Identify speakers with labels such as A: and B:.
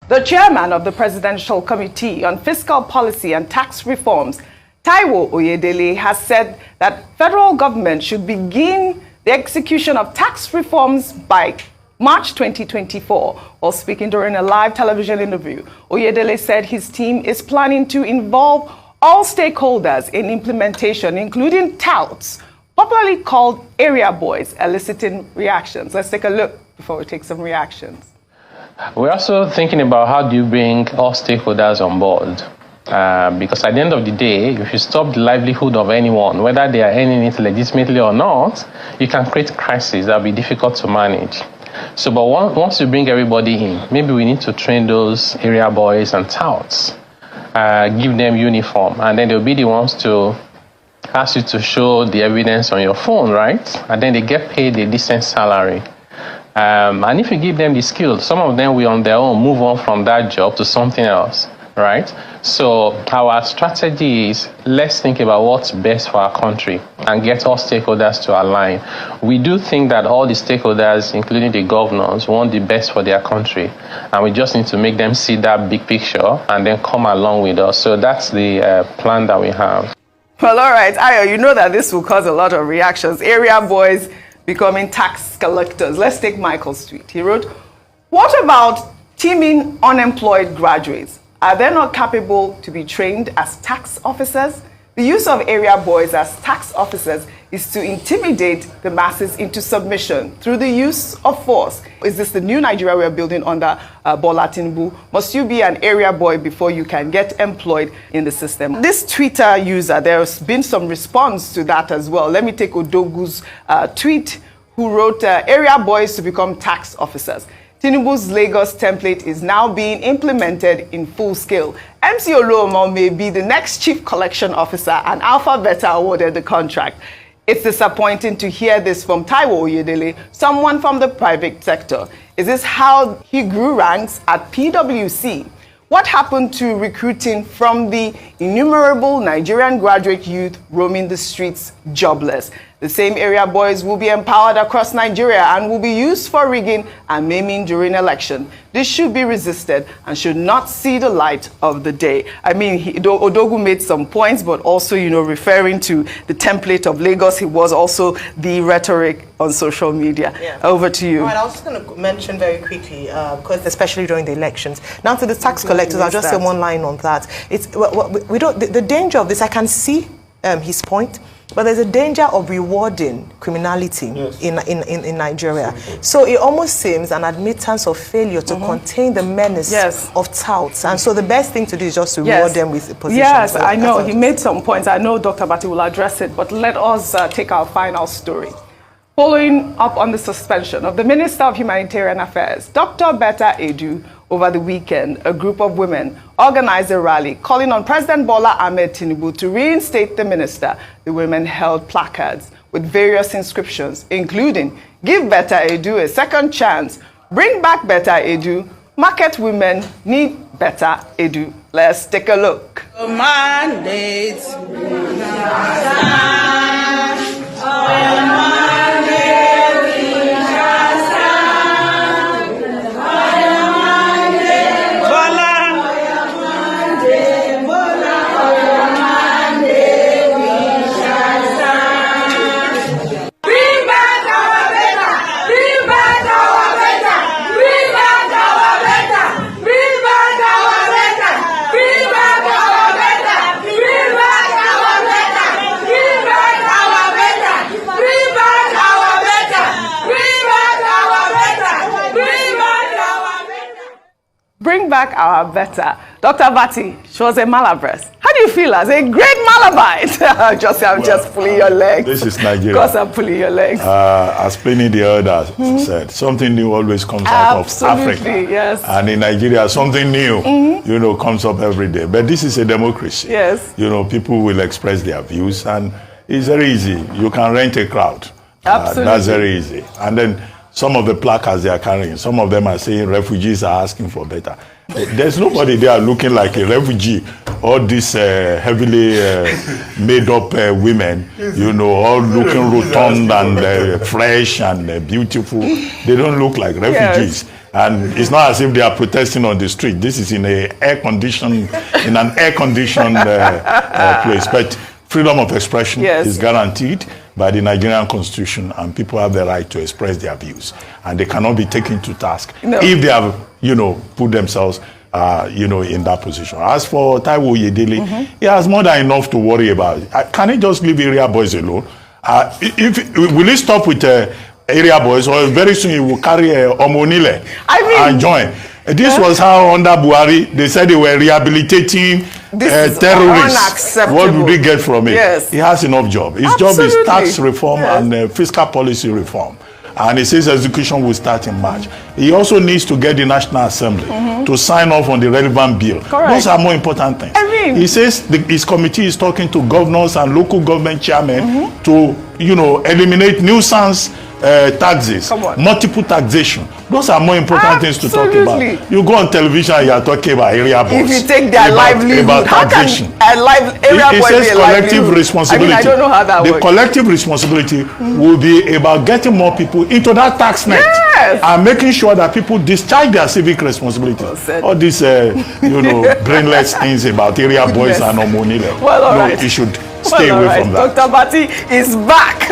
A: The chairman of the Presidential Committee on Fiscal Policy and Tax Reforms, Taiwo Ouedele, has said that federal government should begin the execution of tax reforms by March 2024. While speaking during a live television interview, Ouedele said his team is planning to involve all stakeholders in implementation, including touts, popularly called area boys, eliciting reactions. Let's take a look before we take some reactions.
B: We're also thinking about how do you bring all stakeholders on board. Because at the end of the day, if you stop the livelihood of anyone, whether they are earning it legitimately or not, you can create crises that will be difficult to manage. So, but once you bring everybody in, maybe we need to train those area boys and touts, give them uniform, and then they'll be the ones to ask you to show the evidence on your phone, right? And then they get paid a decent salary. And if you give them the skills, some of them will on their own move on from that job to something else, right? So our strategy is, let's think about what's best for our country and get all stakeholders to align. We do think that all the stakeholders, including the governors, want the best for their country. And we just need to make them see that big picture and then come along with us. So that's the plan that we have.
A: Well, all right, Ayo, you know that this will cause a lot of reactions. Area boys becoming tax collectors. Let's take Michael's tweet. He wrote, "What about teaming unemployed graduates? Are they not capable to be trained as tax officers? The use of area boys as tax officers is to intimidate the masses into submission through the use of force. Is this the new Nigeria we're building under Bola Tinubu? Must you be an area boy before you can get employed in the system?" This Twitter user, there's been some response to that as well. Let me take Odogu's tweet, who wrote, "Area boys to become tax officers. Tinubu's Lagos template is now being implemented in full scale. MC Oluomo may be the next chief collection officer, and Alpha Beta awarded the contract." It's disappointing to hear this from Taiwo Ouedele, someone from the private sector. Is this how he grew ranks at PwC? What happened to recruiting from the innumerable Nigerian graduate youth roaming the streets jobless? The same area boys will be empowered across Nigeria and will be used for rigging and maiming during election. This should be resisted and should not see the light of the day. I mean, Odogu made some points, but also, referring to the template of Lagos, he was also the rhetoric on social media. Yeah. Over to you.
C: All right, I was just going to mention very quickly, because especially during the elections. Now to the tax collectors, I'll just say one line on that. It's we don't. The danger of this, I can see his point. But there's a danger of rewarding criminality in Nigeria. So it almost seems an admittance of failure to contain the menace of touts. And so the best thing to do is just to reward them with positions.
A: Yes, I know. He made some points. I know Dr. Bati will address it. But let us take our final story. Following up on the suspension of the Minister of Humanitarian Affairs, Dr. Betta Edu, over the weekend, a group of women organized a rally calling on President Bola Ahmed Tinubu to reinstate the minister. The women held placards with various inscriptions, including "Give Betta Edu a second chance," "Bring back Betta Edu," "Market women need Betta Edu." Let's take a look. Bring back our Betta. Dr. Bati, she was a Malabress. How do you feel as a great Malabite? I'm just pulling your legs.
D: This is Nigeria.
A: Of course I'm pulling your legs.
D: As Pliny the Elder said, something new always comes out of Africa.
A: Yes.
D: And in Nigeria, something new, comes up every day. But this is a democracy.
A: Yes.
D: People will express their views, and it's very easy. You can rent a crowd.
A: Absolutely.
D: That's very easy. And then some of the placards they are carrying, some of them are saying refugees are asking for better. There's nobody there looking like a refugee. All these heavily made up women, all looking rotund and fresh and beautiful. They don't look like refugees. And it's not as if they are protesting on the street. This is in an air-conditioned place. But freedom of expression is guaranteed by the Nigerian Constitution, and people have the right to express their views, and they cannot be taken to task if they have, put themselves, in that position. As for Taiwo Ouedele, he has more than enough to worry about. Can he just leave area boys alone? Will he stop with area boys, or very soon he will carry ouedele and join? This was how under Buhari, they said they were rehabilitating terrorists. What do they get from it?
A: Yes.
D: He has enough job. His job is tax reform and fiscal policy reform. And he says execution will start in March. He also needs to get the National Assembly to sign off on the relevant bill.
A: Correct.
D: Those are more important things. He says his committee is talking to governors and local government chairmen to, eliminate nuisance taxes, multiple taxation. Those are more important things to talk about. You go on television, you are talking about area boys.
A: If you take their livelihood, how can area boys
D: says
A: be a
D: collective responsibility.
A: I don't know how that works.
D: The collective responsibility will be about getting more people into that tax net and making sure that people discharge their civic responsibility. All these, brainless things about area boys and ouedele.
A: Well, all right.
D: You should stay away from that.
A: Dr. Bati is back.